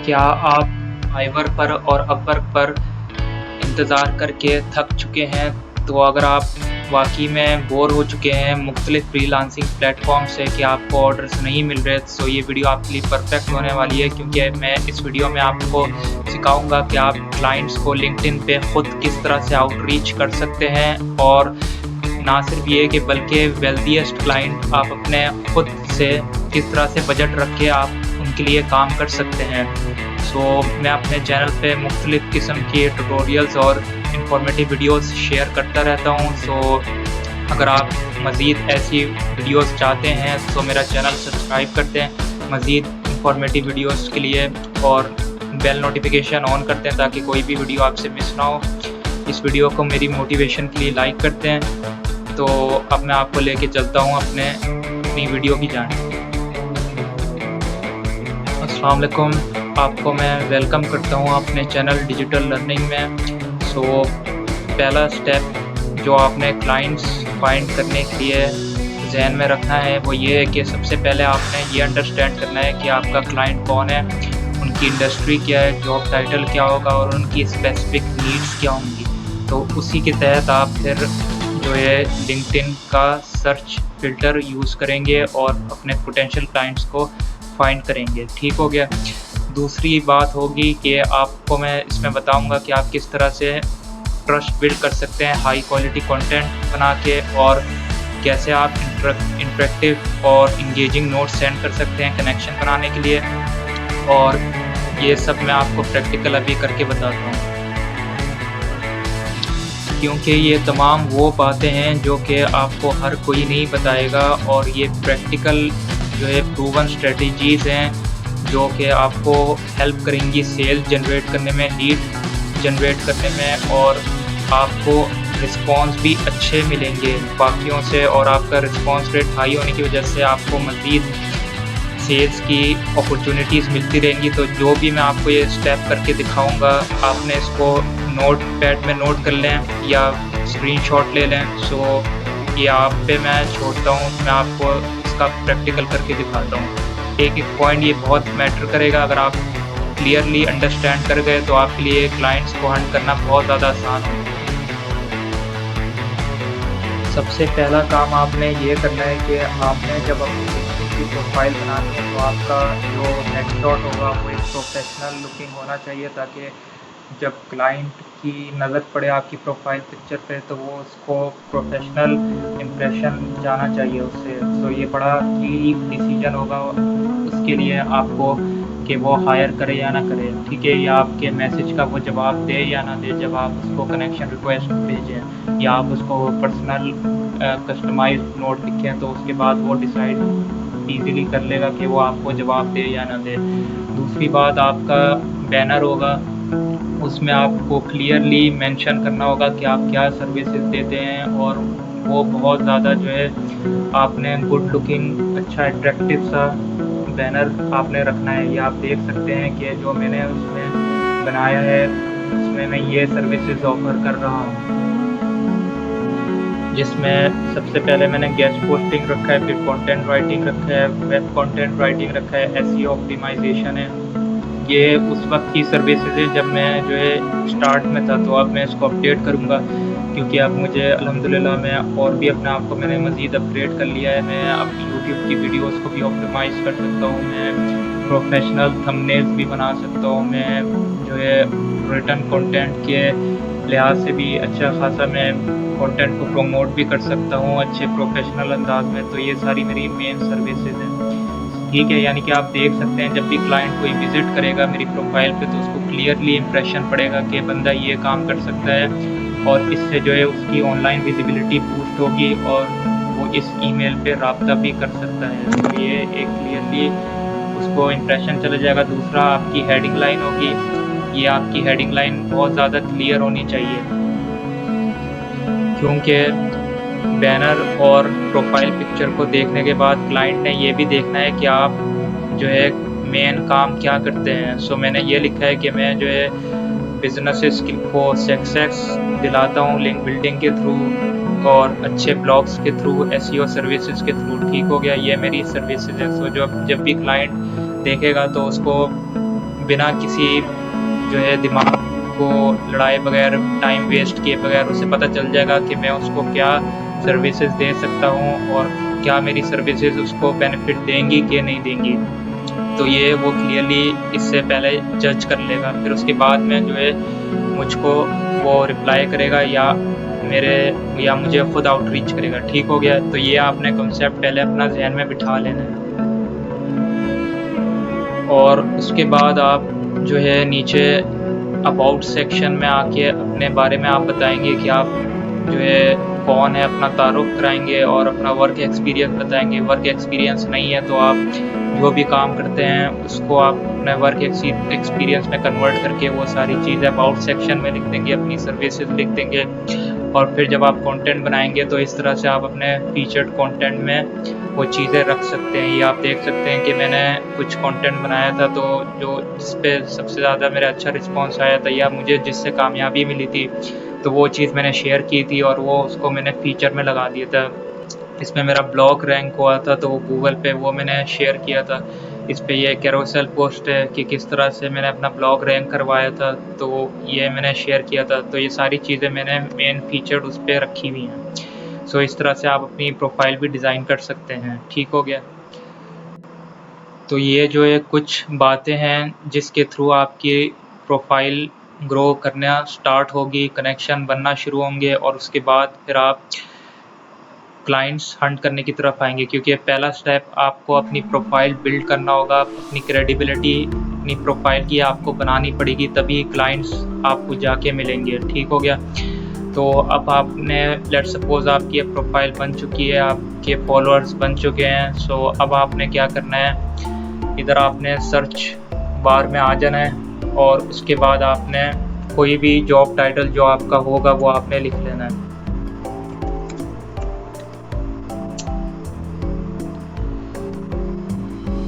क्या आप फाइवर पर और अपवर्क पर इंतज़ार करके थक चुके हैं? तो अगर आप वाक़ई में बोर हो चुके हैं मुख्तलिफ़ फ्रीलांसिंग प्लेटफ़ॉर्म से कि आपको ऑर्डर्स नहीं मिल रहे, तो ये वीडियो आपके लिए परफ़ेक्ट होने वाली है, क्योंकि मैं इस वीडियो में आपको सिखाऊँगा कि आप क्लाइंट्स को लिंक्डइन पे ख़ुद किस तरह से आउटरीच कर सकते हैं। और ना सिर्फ ये कि बल्कि वेल्दीएस्ट क्लाइंट आप अपने खुद से किस तरह से बजट रख के आप उनके लिए काम कर सकते हैं। मैं अपने चैनल पे मुख्तलिफ़ किस्म के ट्यूटोरियल्स और इंफॉर्मेटिव वीडियोस शेयर करता रहता हूँ। अगर आप मज़ीद ऐसी वीडियोस चाहते हैं तो मेरा चैनल सब्सक्राइब कर दें मज़ीद इंफॉर्मेटिव वीडियोस के लिए, और बेल नोटिफिकेशन ऑन करते हैं ताकि कोई भी वीडियो आपसे मिस ना हो। इस वीडियो को मेरी मोटिवेशन के लिए लाइक करते हैं। तो अब मैं आपको लेके चलता हूँ अपनी वीडियो की जानिब। अस्सलाम वालेकुम, आपको मैं वेलकम करता हूँ अपने चैनल डिजिटल लर्निंग में। पहला स्टेप जो आपने क्लाइंट्स फाइंड करने के लिए जहन में रखना है वो ये है कि सबसे पहले आपने ये अंडरस्टैंड करना है कि आपका क्लाइंट कौन है, उनकी इंडस्ट्री क्या है, जॉब टाइटल क्या होगा और उनकी स्पेसिफिक नीड्स क्या होंगी। तो उसी के तहत आप फिर जो है लिंक्डइन का सर्च फ़िल्टर यूज़ करेंगे और अपने पोटेंशियल क्लाइंट्स को फाइंड करेंगे। ठीक हो गया। दूसरी बात होगी कि आपको मैं इसमें बताऊंगा कि आप किस तरह से ट्रस्ट बिल्ड कर सकते हैं हाई क्वालिटी कंटेंट बना के, और कैसे आप इंटरेक्टिव और इंगेजिंग नोट्स सेंड कर सकते हैं कनेक्शन बनाने के लिए। और ये सब मैं आपको प्रैक्टिकल अभी करके बताता हूँ, क्योंकि ये तमाम वो बातें हैं जो कि आपको हर कोई नहीं बताएगा, और ये प्रैक्टिकल जो है प्रूवन स्ट्रेटजीज़ हैं जो कि आपको हेल्प करेंगी सेल्स जनरेट करने में, लीड जनरेट करने में, और आपको रिस्पॉन्स भी अच्छे मिलेंगे बाकियों से। और आपका रिस्पॉन्स रेट हाई होने की वजह से आपको मज़ीद सेल्स की अपॉर्चुनिटीज़ मिलती रहेंगी। तो जो भी मैं आपको ये स्टेप करके दिखाऊंगा, आपने इसको नोट पैड में नोट कर लें या स्क्रीनशॉट ले लें। ये आप पे मैं छोड़ता हूँ, मैं आपको इसका प्रैक्टिकल करके दिखाता हूँ। एक पॉइंट ये बहुत मैटर करेगा। अगर आप क्लियरली अंडरस्टैंड कर गए तो आपके लिए क्लाइंट्स को हंट करना बहुत ज़्यादा आसान होगा। सबसे पहला काम आपने ये करना है कि आपने जब अपनी लिंक्डइन की प्रोफाइल बनानी है तो आपका जो हेडशॉट होगा वो एक प्रोफेशनल लुकिंग होना चाहिए, ताकि जब क्लाइंट की नज़र पड़े आपकी प्रोफाइल पिक्चर पे तो वो उसको प्रोफेशनल इम्प्रेशन जाना चाहिए उससे। ये बड़ा की डिसीजन होगा उसके लिए आपको कि वो हायर करे या ना करे, ठीक है, या आपके मैसेज का वो जवाब दे या ना दे जब आप उसको कनेक्शन रिक्वेस्ट भेजें, या आप उसको पर्सनल कस्टमाइज नोट लिखें, तो उसके बाद वो डिसाइड ईज़िली कर लेगा कि वो आपको जवाब दे या ना दे। दूसरी बात, आपका बैनर होगा, उसमें आपको क्लियरली मेंशन करना होगा कि आप क्या सर्विसेज देते हैं, और वो बहुत ज़्यादा जो है आपने गुड लुकिंग अच्छा अट्रैक्टिव सा बैनर आपने रखना है। ये आप देख सकते हैं कि जो मैंने उसमें बनाया है उसमें मैं ये सर्विसेज ऑफर कर रहा हूँ, जिसमें सबसे पहले मैंने गेस्ट पोस्टिंग रखा है, फिर कंटेंट राइटिंग रखा है, वेब कंटेंट राइटिंग रखा है, एसईओ ऑप्टिमाइजेशन है। ये उस वक्त की सर्विसेज है जब मैं जो है स्टार्ट में था, तो अब मैं इसको अपडेट करूँगा, क्योंकि अब मुझे अल्हम्दुलिल्लाह मैं और भी अपने आप को मैंने मज़ीद अपग्रेड कर लिया है। मैं अब यूट्यूब की वीडियोस को भी ऑप्टिमाइज़ कर सकता हूँ, मैं प्रोफेशनल थंबनेल्स भी बना सकता हूँ, मैं जो है रिटन कंटेंट के लिहाज से भी अच्छा खासा मैं कंटेंट को प्रमोट भी कर सकता हूँ अच्छे प्रोफेशनल अंदाज में। तो ये सारी मेरी मेन सर्विसेज हैं, ठीक है। यानी कि आप देख सकते हैं जब भी क्लाइंट कोई विज़िट करेगा मेरी प्रोफाइल पे तो उसको क्लियरली इंप्रेशन पड़ेगा कि बंदा ये काम कर सकता है, और इससे जो है उसकी ऑनलाइन विजिबिलिटी बूस्ट होगी और वो इस ईमेल पे राब्ता भी कर सकता है। तो ये एक क्लियरली उसको इंप्रेशन चला जाएगा। दूसरा, आपकी हेडिंग लाइन होगी, ये आपकी हेडिंग लाइन बहुत ज़्यादा क्लियर होनी चाहिए, क्योंकि बैनर और प्रोफाइल पिक्चर को देखने के बाद क्लाइंट ने ये भी देखना है कि आप जो है मेन काम क्या करते हैं। मैंने ये लिखा है कि मैं जो है बिजनेसेस को सक्सेस दिलाता हूँ लिंक बिल्डिंग के थ्रू और अच्छे ब्लॉग्स के थ्रू, एसईओ सर्विसेज के थ्रू। ठीक हो गया, ये मेरी सर्विसेज है। जब भी क्लाइंट देखेगा तो उसको बिना किसी जो है दिमाग को लड़ाए बगैर, टाइम वेस्ट किए बगैर उसे पता चल जाएगा कि मैं उसको क्या सर्विसेज दे सकता हूँ और क्या मेरी सर्विसेज उसको बेनिफिट देंगी कि नहीं देंगी। तो ये वो क्लियरली इससे पहले जज कर लेगा, फिर उसके बाद में जो है मुझको वो रिप्लाई करेगा या मुझे खुद आउटरीच करेगा। ठीक हो गया। तो ये आपने कॉन्सेप्ट पहले अपना जहन में बिठा लेना है। और उसके बाद आप जो है नीचे अबाउट सेक्शन में आके अपने बारे में आप बताएंगे कि आप जो है कौन है, अपना तारुफ कराएंगे और अपना वर्क एक्सपीरियंस बताएंगे। वर्क एक्सपीरियंस नहीं है तो आप जो भी काम करते हैं उसको आप अपने वर्क एक्सपीरियंस में कन्वर्ट करके वो सारी चीज़ें अबाउट सेक्शन में लिख देंगे, अपनी सर्विसेज लिख देंगे। और फिर जब आप कंटेंट बनाएंगे तो इस तरह से आप अपने फीचर्ड कंटेंट में वो चीज़ें रख सकते हैं। ये आप देख सकते हैं कि मैंने कुछ कंटेंट बनाया था तो जिस पे सबसे ज़्यादा मेरा अच्छा रिस्पांस आया था या मुझे जिससे कामयाबी मिली थी, तो वो चीज़ मैंने शेयर की थी और वो उसको मैंने फीचर में लगा दिया था। इसमें मेरा ब्लॉग रैंक हुआ था तो वो गूगल पे वो मैंने शेयर किया था। इस पे ये कैरोसेल पोस्ट है कि किस तरह से मैंने अपना ब्लॉग रैंक करवाया था, तो ये मैंने शेयर किया था। तो ये सारी चीज़ें मैंने मेन फीचर्ड उस पर रखी हुई हैं। सो इस तरह से आप अपनी प्रोफाइल भी डिज़ाइन कर सकते हैं। ठीक हो गया। तो ये जो है कुछ बातें हैं जिसके थ्रू आपकी प्रोफाइल ग्रो करना स्टार्ट होगी, कनेक्शन बनना शुरू होंगे और उसके बाद फिर आप क्लाइंट्स हंट करने की तरफ आएंगे। क्योंकि पहला स्टेप आपको अपनी प्रोफाइल बिल्ड करना होगा, अपनी क्रेडिबिलिटी अपनी प्रोफाइल की आपको बनानी पड़ेगी, तभी क्लाइंट्स आपको जाके मिलेंगे। ठीक हो गया। तो अब आपने लेट्स सपोज आपकी प्रोफाइल बन चुकी है, आपके फॉलोअर्स बन चुके हैं। सो अब आपने क्या करना है, इधर आपने सर्च बार में आ जाना है और उसके बाद आपने कोई भी जॉब टाइटल जो आपका होगा वो आपने लिख लेना है।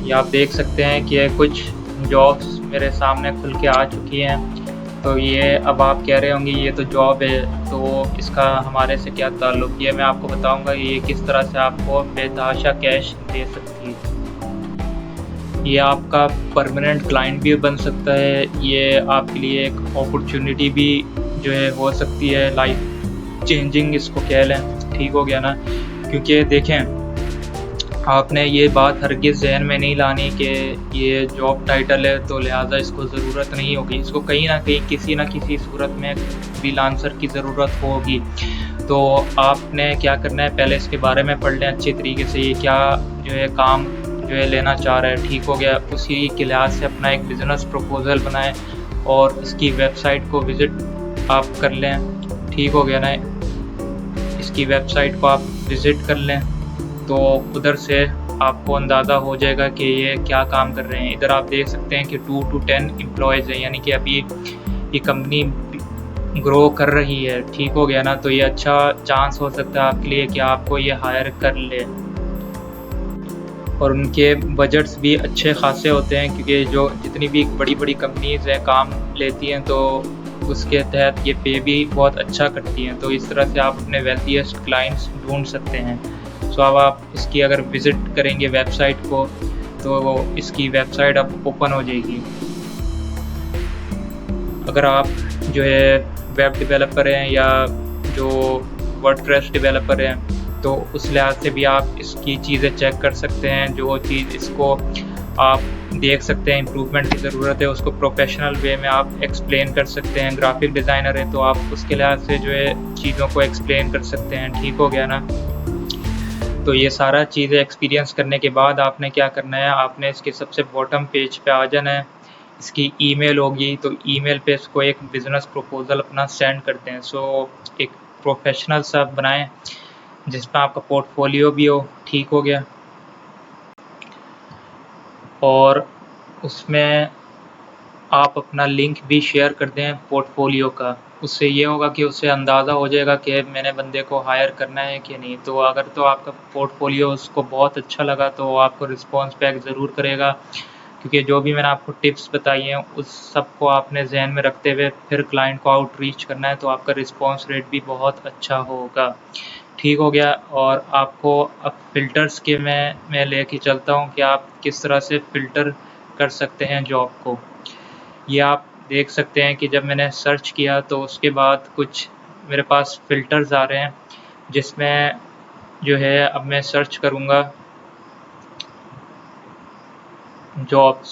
ये आप देख सकते हैं कि कुछ जॉब्स मेरे सामने खुल के आ चुकी हैं। तो ये अब आप कह रहे होंगे ये तो जॉब है, तो इसका हमारे से क्या ताल्लुक़। ये मैं आपको बताऊंगा ये किस तरह से आपको बेतहाशा कैश दे सकती है। ये आपका परमानेंट क्लाइंट भी बन सकता है, ये आपके लिए एक अपॉर्चुनिटी भी जो है हो सकती है, लाइफ चेंजिंग इसको कह लें। ठीक हो गया ना। क्योंकि देखें, आपने ये बात हरगिज़ जहन में नहीं लानी कि ये जॉब टाइटल है तो लिहाजा इसको ज़रूरत नहीं होगी। इसको कहीं ना कहीं किसी न किसी सूरत में फ्रीलांसर की ज़रूरत होगी। तो आपने क्या करना है, पहले इसके बारे में पढ़ लें अच्छी तरीके से, ये क्या जो है काम जो है लेना चाह रहा है। ठीक हो गया। उसी के लिहाज से अपना एक बिज़नेस प्रपोज़ल बनाएं और इसकी वेबसाइट को विज़िट आप कर लें। ठीक हो गया ना। इसकी वेबसाइट को आप विज़िट कर लें तो उधर से आपको अंदाज़ा हो जाएगा कि ये क्या काम कर रहे हैं। इधर आप देख सकते हैं कि 2 to 10 एम्प्लॉयज़ हैं, यानी कि अभी ये कंपनी ग्रो कर रही है। ठीक हो गया ना। तो ये अच्छा चांस हो सकता है आपके लिए कि आपको ये हायर कर ले। और उनके बजट्स भी अच्छे खासे होते हैं, क्योंकि जो जितनी भी बड़ी बड़ी कंपनीज़ हैं काम लेती हैं तो उसके तहत ये पे भी बहुत अच्छा करती हैं। तो इस तरह से आप अपने वेल्थीएस्ट क्लाइंट्स ढूंढ सकते हैं। सो अब आप इसकी अगर विज़िट करेंगे वेबसाइट को तो इसकी वेबसाइट अब ओपन हो जाएगी। अगर आप जो है वेब डेवलपर हैं या जो वर्डप्रेस डेवलपर हैं तो उस लिहाज से भी आप इसकी चीज़ें चेक कर सकते हैं। जो चीज़ इसको आप देख सकते हैं इम्प्रूवमेंट की ज़रूरत है, उसको प्रोफेशनल वे में आप एक्सप्लेन कर सकते हैं। ग्राफिक डिज़ाइनर है तो आप उसके लिहाज से जो है चीज़ों को एक्सप्लेन कर सकते हैं। ठीक हो गया ना। तो ये सारा चीज़ें एक्सपीरियंस करने के बाद आपने क्या करना है, आपने इसके सबसे बॉटम पेज पे आ जाना है। इसकी ईमेल होगी तो ईमेल पे इसको एक बिज़नेस प्रपोज़ल अपना सेंड करते हैं। सो एक प्रोफेशनल सा बनाएं जिसमें आपका पोर्टफोलियो भी हो। ठीक हो गया। और उसमें आप अपना लिंक भी शेयर कर दें पोर्टफोलियो का। उससे ये होगा कि उससे अंदाज़ा हो जाएगा कि मैंने बंदे को हायर करना है कि नहीं। तो अगर तो आपका पोर्टफोलियो उसको बहुत अच्छा लगा तो आपको रिस्पॉन्स बैक ज़रूर करेगा, क्योंकि जो भी मैंने आपको टिप्स बताई हैं उस सब को आपने जहन में रखते हुए फिर क्लाइंट को आउटरीच करना है, तो आपका रिस्पॉन्स रेट भी बहुत अच्छा होगा। ठीक हो गया। और आपको अब फ़िल्टर्स के मैं लेके चलता हूँ कि आप किस तरह से फ़िल्टर कर सकते हैं जॉब को। ये आप देख सकते हैं कि जब मैंने सर्च किया तो उसके बाद कुछ मेरे पास फ़िल्टर्स आ रहे हैं, जिसमें जो है अब मैं सर्च करूँगा जॉब्स।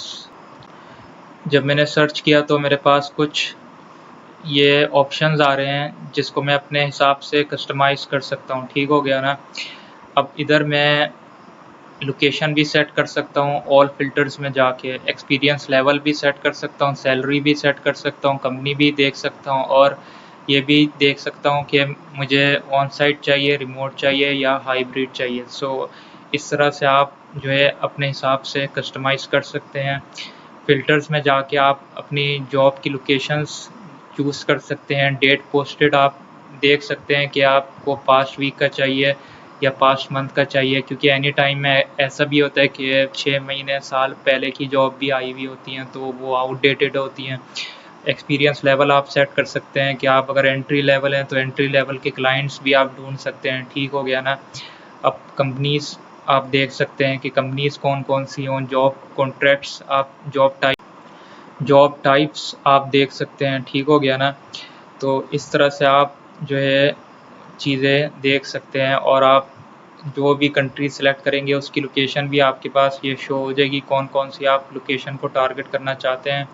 जब मैंने सर्च किया तो मेरे पास कुछ ये ऑप्शंस आ रहे हैं जिसको मैं अपने हिसाब से कस्टमाइज़ कर सकता हूँ। ठीक हो गया ना? अब इधर मैं लोकेशन भी सेट कर सकता हूँ, ऑल फ़िल्टर्स में जाके एक्सपीरियंस लेवल भी सेट कर सकता हूँ, सैलरी भी सेट कर सकता हूँ, कंपनी भी देख सकता हूँ और ये भी देख सकता हूँ कि मुझे ऑन साइट चाहिए, रिमोट चाहिए या हाइब्रिड चाहिए। सो इस तरह से आप जो है अपने हिसाब से कस्टमाइज़ कर सकते हैं। फ़िल्टर्स में जाके आप अपनी जॉब की लोकेशंस चूज़ कर सकते हैं, डेट पोस्टेड आप देख सकते हैं कि आपको पास्ट वीक का चाहिए या पास्ट मंथ का चाहिए, क्योंकि एनी टाइम में ऐसा भी होता है कि 6 महीने साल पहले की जॉब भी आई हुई होती हैं तो वो आउटडेटेड होती हैं। एक्सपीरियंस लेवल आप सेट कर सकते हैं कि आप अगर एंट्री लेवल हैं तो एंट्री लेवल के क्लाइंट्स भी आप ढूंढ सकते हैं। ठीक हो गया ना? अब कंपनीज़ आप देख सकते हैं कि कंपनीज़ कौन कौन सी हों, जॉब कॉन्ट्रैक्ट्स आप जॉब टाइप्स आप देख सकते हैं। ठीक हो गया ना? तो इस तरह से आप जो है चीज़ें देख सकते हैं और आप जो भी कंट्री सेलेक्ट करेंगे उसकी लोकेशन भी आपके पास ये शो हो जाएगी, कौन कौन सी आप लोकेशन को टारगेट करना चाहते हैं।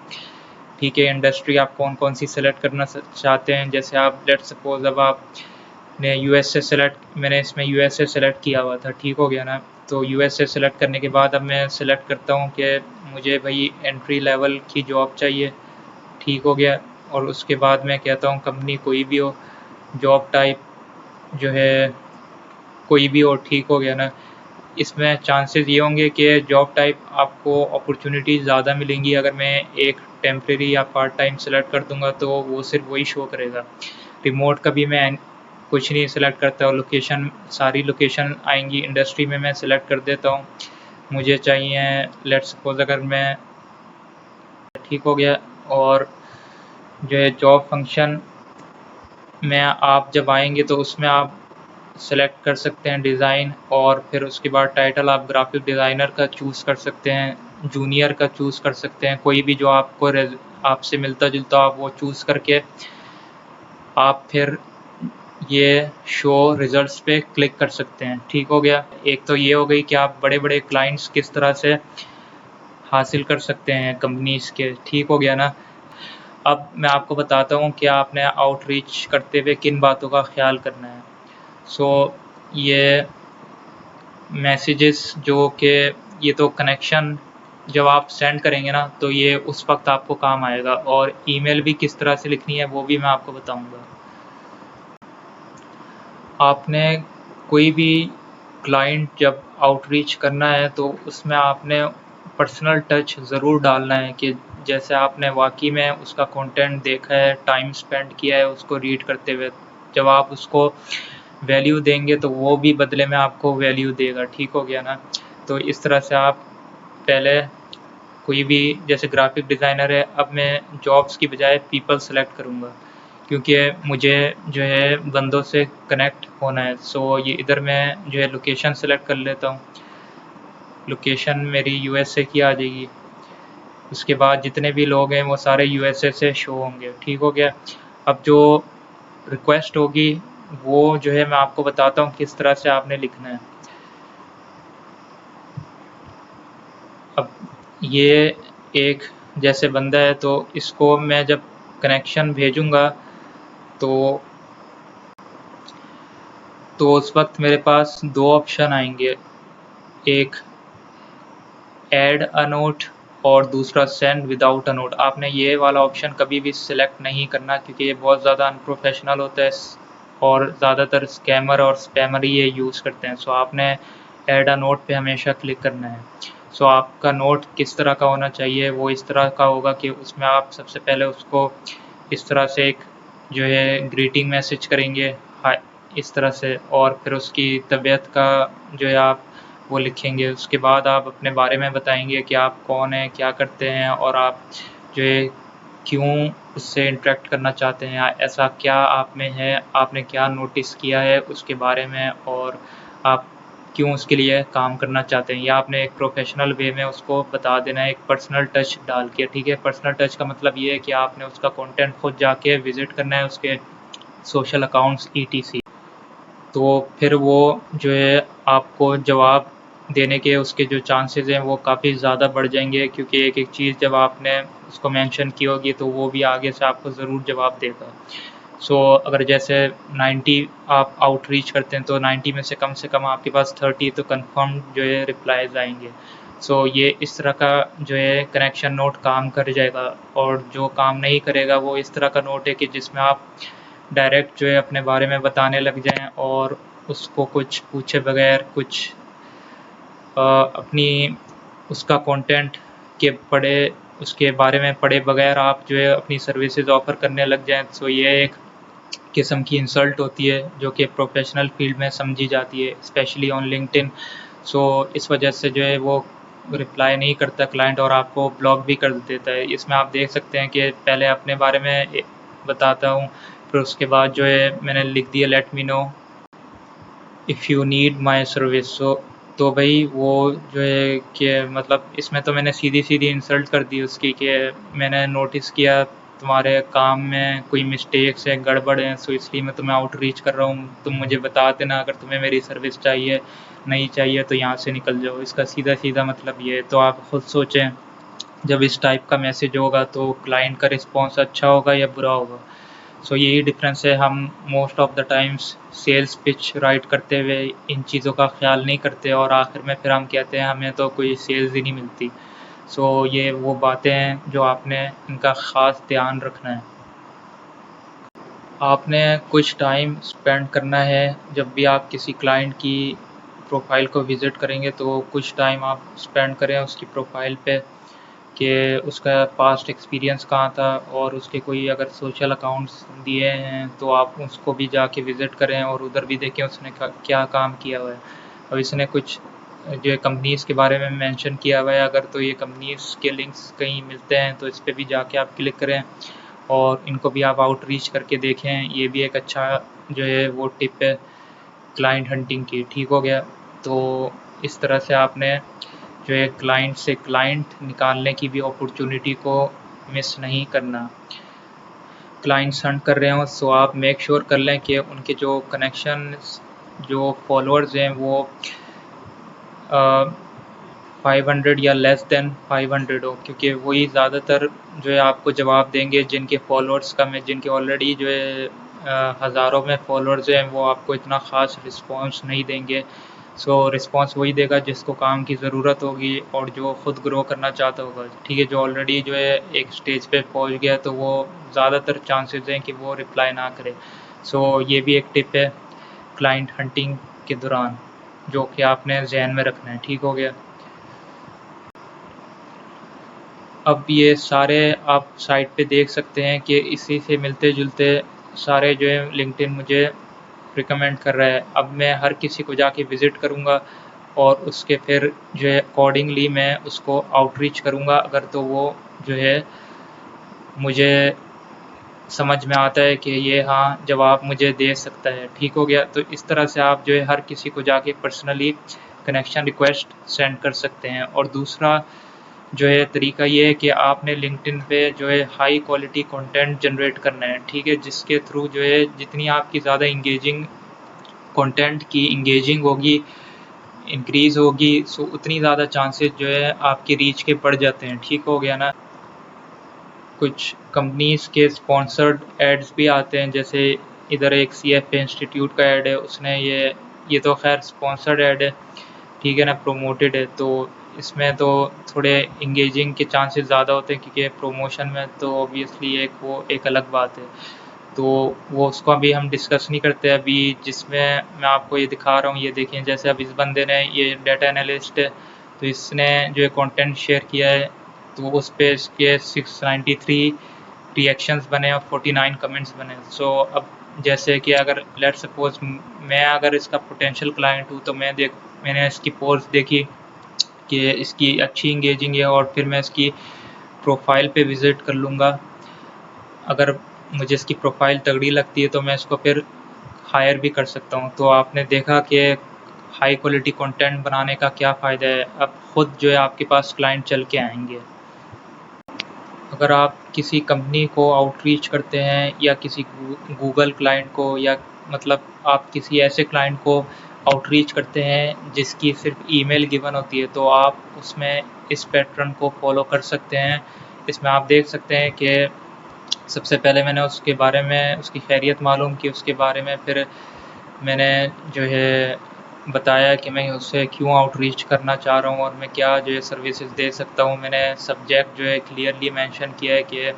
ठीक है, इंडस्ट्री आप कौन कौन सी सेलेक्ट करना चाहते हैं। जैसे आप लेट्स सपोज अब आपने यूएसए सेलेक्ट, मैंने इसमें यूएसए सेलेक्ट किया हुआ था। ठीक हो गया ना? तो यूएसए सेलेक्ट करने के बाद अब मैं सेलेक्ट करता हूँ कि मुझे भाई एंट्री लेवल की जॉब चाहिए। ठीक हो गया? और उसके बाद मैं कहता हूँ कंपनी कोई भी हो, जॉब टाइप जो है कोई भी हो। ठीक हो गया ना? इसमें चांसेस ये होंगे कि जॉब टाइप आपको अपॉर्चुनिटीज़ ज़्यादा मिलेंगी। अगर मैं एक टेम्प्रेरी या पार्ट टाइम सेलेक्ट कर दूंगा तो वो सिर्फ वही शो करेगा। रिमोट का भी मैं कुछ नहीं सेलेक्ट करता और लोकेशन, सारी लोकेशन आएंगी। इंडस्ट्री में मैं सेलेक्ट कर देता हूँ, मुझे चाहिए लेट्स सपोज अगर मैं, ठीक हो गया। और जो है जॉब फंक्शन में आप जब आएंगे तो उसमें आप सेलेक्ट कर सकते हैं डिज़ाइन, और फिर उसके बाद टाइटल आप ग्राफिक डिज़ाइनर का चूज़ कर सकते हैं, जूनियर का चूज़ कर सकते हैं, कोई भी जो आपको आपसे मिलता जुलता आप वो चूज़ करके आप फिर ये शो रिजल्ट्स पे क्लिक कर सकते हैं। ठीक हो गया? एक तो ये हो गई कि आप बड़े बड़े क्लाइंट्स किस तरह से हासिल कर सकते हैं कंपनीज़ के। ठीक हो गया ना? अब मैं आपको बताता हूँ कि आपने आउटरीच करते हुए किन बातों का ख्याल करना है। सो ये मैसेजेस जो कि ये तो कनेक्शन जब आप सेंड करेंगे ना तो ये उस वक्त आपको काम आएगा, और ईमेल भी किस तरह से लिखनी है वो भी मैं आपको बताऊंगा। आपने कोई भी क्लाइंट जब आउटरीच करना है तो उसमें आपने पर्सनल टच ज़रूर डालना है कि जैसे आपने वाकई में उसका कंटेंट देखा है, टाइम स्पेंड किया है उसको रीड करते हुए। जब आप उसको वैल्यू देंगे तो वो भी बदले में आपको वैल्यू देगा। ठीक हो गया ना? तो इस तरह से आप पहले कोई भी, जैसे ग्राफिक डिज़ाइनर है, अब मैं जॉब्स की बजाय पीपल सेलेक्ट करूँगा क्योंकि मुझे जो है बंदों से कनेक्ट होना है। सो ये इधर मैं जो है लोकेशन सेलेक्ट कर लेता हूँ, लोकेशन मेरी यूएसए की आ जाएगी। उसके बाद जितने भी लोग हैं वो सारे यूएसए से शो होंगे। ठीक हो गया? अब जो रिक्वेस्ट होगी वो जो है मैं आपको बताता हूँ किस तरह से आपने लिखना है। अब ये एक जैसे बंदा है तो इसको मैं जब कनेक्शन भेजूँगा तो उस वक्त मेरे पास दो ऑप्शन आएंगे, एक ऐड अ नोट और दूसरा सेंड विदाउट अ नोट। आपने ये वाला ऑप्शन कभी भी सिलेक्ट नहीं करना क्योंकि ये बहुत ज़्यादा अनप्रोफेशनल होता है और ज़्यादातर स्कैमर और स्पैमर ही ये यूज़ करते हैं। सो आपने ऐड अ नोट पे हमेशा क्लिक करना है। सो आपका नोट किस तरह का होना चाहिए? वो इस तरह का होगा कि उसमें आप सबसे पहले उसको इस तरह से एक जो है ग्रीटिंग मैसेज करेंगे, हाय, इस तरह से, और फिर उसकी तबीयत का जो है आप वो लिखेंगे। उसके बाद आप अपने बारे में बताएंगे कि आप कौन हैं, क्या करते हैं, और आप जो है क्यों उससे इंटरेक्ट करना चाहते हैं, ऐसा क्या आप में है, आपने क्या नोटिस किया है उसके बारे में, और आप क्यों उसके लिए काम करना चाहते हैं, या आपने एक प्रोफेशनल वे में उसको बता देना है, एक पर्सनल टच डाल के। ठीक है, पर्सनल टच का मतलब ये है कि आपने उसका कंटेंट खुद जाके विज़िट करना है, उसके सोशल अकाउंट्स ईटीसी। तो फिर वो जो है आपको जवाब देने के उसके जो चांसेस हैं वो काफ़ी ज़्यादा बढ़ जाएंगे, क्योंकि एक एक चीज़ जब आपने उसको मेंशन की होगी तो वो भी आगे से आपको ज़रूर जवाब देगा। सो अगर जैसे 90 आप आउटरीच करते हैं तो 90 में से कम आपके पास 30 तो कंफर्म जो है रिप्लाईज आएंगे। सो ये इस तरह का जो है कनेक्शन नोट काम कर जाएगा। और जो काम नहीं करेगा वो इस तरह का नोट है कि जिसमें आप डायरेक्ट जो है अपने बारे में बताने लग जाएं और उसको कुछ पूछे बगैर, कुछ अपनी उसका कंटेंट के पढ़े उसके बारे में पढ़े बगैर आप जो है अपनी सर्विसेज ऑफ़र करने लग जाएं। सो ये एक किस्म की इंसल्ट होती है जो कि प्रोफेशनल फील्ड में समझी जाती है, स्पेशली ऑन लिंक्डइन। सो इस वजह से जो है वो रिप्लाई नहीं करता क्लाइंट और आपको ब्लॉक भी कर देता है। इसमें आप देख सकते हैं कि पहले अपने बारे में बताता हूँ, फिर उसके बाद जो है मैंने लिख दिया let me know if you need my service. So तो भाई वो जो है कि मतलब इसमें तो मैंने सीधी सीधी इंसल्ट कर दी उसकी कि मैंने नोटिस किया तुम्हारे काम में कोई मिस्टेक्स है, गड़बड़ है, सो इसलिए मैं तुम्हें आउटरीच कर रहा हूँ। तुम मुझे बता देना अगर तुम्हें मेरी सर्विस चाहिए, नहीं चाहिए तो यहाँ से निकल जाओ। इसका सीधा सीधा मतलब ये है। तो आप खुद सोचें, जब इस टाइप का मैसेज होगा तो क्लाइंट का रिस्पॉन्स अच्छा होगा या बुरा होगा। सो यही डिफरेंस है। हम most of the times sales pitch write करते हुए इन चीज़ों का ख्याल नहीं करते और आखिर में फिर हम कहते हैं हमें तो कोई सेल्स ही नहीं मिलती। सो ये वो बातें हैं जो आपने इनका ख़ास ध्यान रखना है। आपने कुछ टाइम स्पेंड करना है जब भी आप किसी क्लाइंट की प्रोफाइल को विज़िट करेंगे, तो कुछ टाइम आप स्पेंड करें उसकी प्रोफाइल पे कि उसका पास्ट एक्सपीरियंस कहाँ था, और उसके कोई अगर सोशल अकाउंट्स दिए हैं तो आप उसको भी जाके विज़िट करें और उधर भी देखें उसने क्या काम किया हुआ है। और इसने कुछ जो कंपनीज़ के बारे में मेंशन किया हुआ है, अगर तो ये कंपनीज़ के लिंक्स कहीं मिलते हैं तो इस पर भी जाके आप क्लिक करें और इनको भी आप आउटरीच करके देखें। ये भी एक अच्छा जो है वो टिप है क्लाइंट हंटिंग की। ठीक हो गया। तो इस तरह से आपने जो है क्लाइंट से क्लाइंट निकालने की भी अपॉर्चुनिटी को मिस नहीं करना। क्लाइंट्स हंट कर रहे हो सो आप मेक श्योर कर लें कि उनके जो कनेक्शन जो फॉलोअर्स हैं वो 500 या लेस देन 500 हो, क्योंकि वही ज़्यादातर जो है आपको जवाब देंगे जिनके फॉलोअर्स कम है। जिनके ऑलरेडी जो है हज़ारों में फॉलोअर्स हैं वो आपको इतना ख़ास रिस्पॉन्स नहीं देंगे। सो रिस्पॉन्स वही देगा जिसको काम की ज़रूरत होगी और जो ख़ुद ग्रो करना चाहता होगा। ठीक है, जो ऑलरेडी जो है एक स्टेज पे पहुंच गया तो वो ज़्यादातर चांसेस हैं कि वो रिप्लाई ना करे। सो ये भी एक टिप है क्लाइंट हंटिंग के दौरान जो कि आपने जहन में रखना है। ठीक हो गया। अब ये सारे आप साइट पे देख सकते हैं कि इसी से मिलते जुलते सारे जो है लिंक्डइन मुझे रिकमेंड कर रहा है। अब मैं हर किसी को जाके विज़िट करूँगा और उसके फिर जो है अकॉर्डिंगली मैं उसको आउटरीच करूँगा, अगर तो वो जो है मुझे समझ में आता है कि ये हाँ जवाब मुझे दे सकता है। ठीक हो गया। तो इस तरह से आप जो है हर किसी को जाके पर्सनली कनेक्शन रिक्वेस्ट सेंड कर सकते हैं। और दूसरा जो है तरीका ये है कि आपने लिंक्डइन पे जो है हाई क्वालिटी कंटेंट जनरेट करना है। ठीक है, जिसके थ्रू जो है जितनी आपकी ज़्यादा इंगेजिंग कंटेंट की इंगेजिंग होगी, इंक्रीज़ होगी, सो उतनी ज़्यादा चांसेस जो है आपकी रीच के बढ़ जाते हैं। ठीक हो गया ना। कुछ कंपनीज़ के स्पॉन्सर्ड एड्स भी आते हैं, जैसे इधर एक CFA इंस्टीट्यूट का ऐड है, उसने ये तो खैर स्पॉन्सर्ड ऐड है, ठीक है ना, प्रोमोटेड है। तो इसमें तो थोड़े इंगेजिंग के चांसेस ज़्यादा होते हैं, क्योंकि प्रमोशन में तो ऑब्वियसली एक अलग बात है। तो वो उसको अभी हम डिस्कस नहीं करते अभी। जिसमें मैं आपको ये दिखा रहा हूँ, ये देखें, जैसे अब इस बंदे ने, ये डाटा एनालिस्ट है, तो इसने जो है कंटेंट शेयर किया है तो उस पे इसके 693 रिएक्शंस बने और 49 कमेंट्स बने। सो अब जैसे कि अगर लेट्स सपोज मैं अगर इसका पोटेंशियल क्लाइंट हूँ तो मैंने इसकी पोस्ट देखी कि इसकी अच्छी इंगेजिंग है और फिर मैं इसकी प्रोफाइल पे विज़िट कर लूँगा। अगर मुझे इसकी प्रोफाइल तगड़ी लगती है तो मैं इसको फिर हायर भी कर सकता हूँ। तो आपने देखा कि हाई क्वालिटी कंटेंट बनाने का क्या फ़ायदा है, अब खुद जो है आपके पास क्लाइंट चल के आएंगे। अगर आप किसी कंपनी को आउटरीच करते हैं या किसी गूगल क्लाइंट को, या मतलब आप किसी ऐसे क्लाइंट को आउटरीच करते हैं जिसकी सिर्फ ईमेल गिवन होती है, तो आप उसमें इस पैटर्न को फॉलो कर सकते हैं। इसमें आप देख सकते हैं कि सबसे पहले मैंने उसके बारे में, उसकी खैरियत मालूम की, उसके बारे में फिर मैंने जो है बताया कि मैं उससे क्यों आउटरीच करना चाह रहा हूँ और मैं क्या जो है सर्विसेज दे सकता हूँ। मैंने सब्जेक्ट जो है क्लियरली मेंशन किया है कि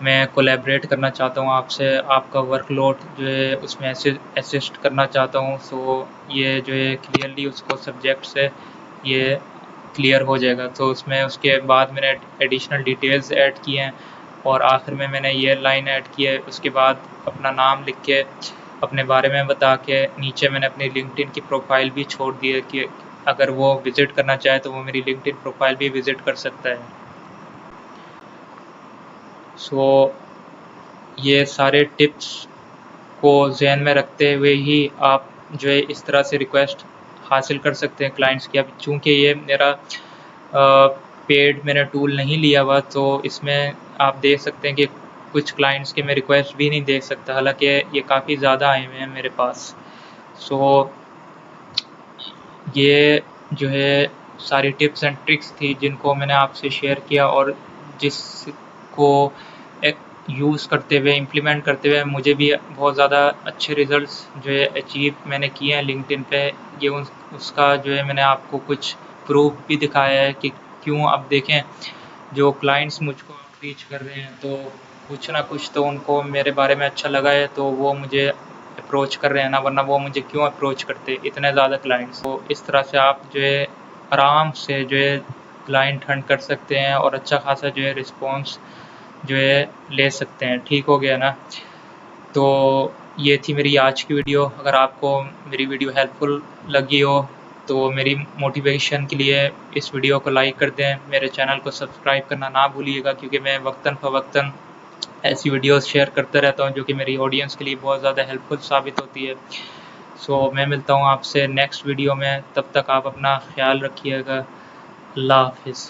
मैं कोलैबोरेट करना चाहता हूँ आपसे, आपका वर्कलोड जो है उसमें असिस्ट करना चाहता हूँ। सो ये जो है क्लियरली उसको सब्जेक्ट से ये क्लियर हो जाएगा। तो उसमें उसके बाद मैंने एडिशनल डिटेल्स ऐड किए हैं और आखिर में मैंने ये लाइन ऐड की है। उसके बाद अपना नाम लिख के, अपने बारे में बता के, नीचे मैंने अपनी लिंक्डइन की प्रोफाइल भी छोड़ दी है कि अगर वो विज़िट करना चाहे तो वो मेरी लिंक्डइन प्रोफाइल भी विज़िट कर सकता है। सो ये सारे टिप्स को जहन में रखते हुए ही आप जो है इस तरह से रिक्वेस्ट हासिल कर सकते हैं क्लाइंट्स की। अब चूँकि ये मेरा पेड मैंने टूल नहीं लिया हुआ, तो इसमें आप देख सकते हैं कि कुछ क्लाइंट्स के मैं रिक्वेस्ट भी नहीं देख सकता, हालांकि ये काफ़ी ज़्यादा आए हुए हैं मेरे पास। सो ये जो है सारी टिप्स एंड ट्रिक्स थी जिनको मैंने आपसे शेयर किया, और जिसको यूज़ करते हुए, इम्प्लीमेंट करते हुए मुझे भी बहुत ज़्यादा अच्छे रिज़ल्ट्स जो है अचीव मैंने किए हैं लिंक्डइन पे। ये उसका जो है मैंने आपको कुछ प्रूफ भी दिखाया है कि क्यों। अब देखें, जो क्लाइंट्स मुझको आउटरीच कर रहे हैं तो कुछ ना कुछ तो उनको मेरे बारे में अच्छा लगा है, तो वो मुझे अप्रोच कर रहे हैं ना, वरना वो मुझे क्यों अप्रोच करते इतने ज़्यादा क्लाइंट्स। तो इस तरह से आप जो है आराम से जो है क्लाइंट हंट कर सकते हैं और अच्छा खासा जो है रिस्पॉन्स जो है ले सकते हैं। ठीक हो गया ना? तो ये थी मेरी आज की वीडियो। अगर आपको मेरी वीडियो हेल्पफुल लगी हो तो मेरी मोटिवेशन के लिए इस वीडियो को लाइक कर दें, मेरे चैनल को सब्सक्राइब करना ना भूलिएगा, क्योंकि मैं वक्तन फ़वक्तन ऐसी वीडियोस शेयर करता रहता हूँ जो कि मेरी ऑडियंस के लिए बहुत ज़्यादा हेल्पफुल साबित होती है। सो मैं मिलता हूँ आपसे नेक्स्ट वीडियो में, तब तक आप अपना ख्याल रखिएगा। अल्लाह हाफ़िज़।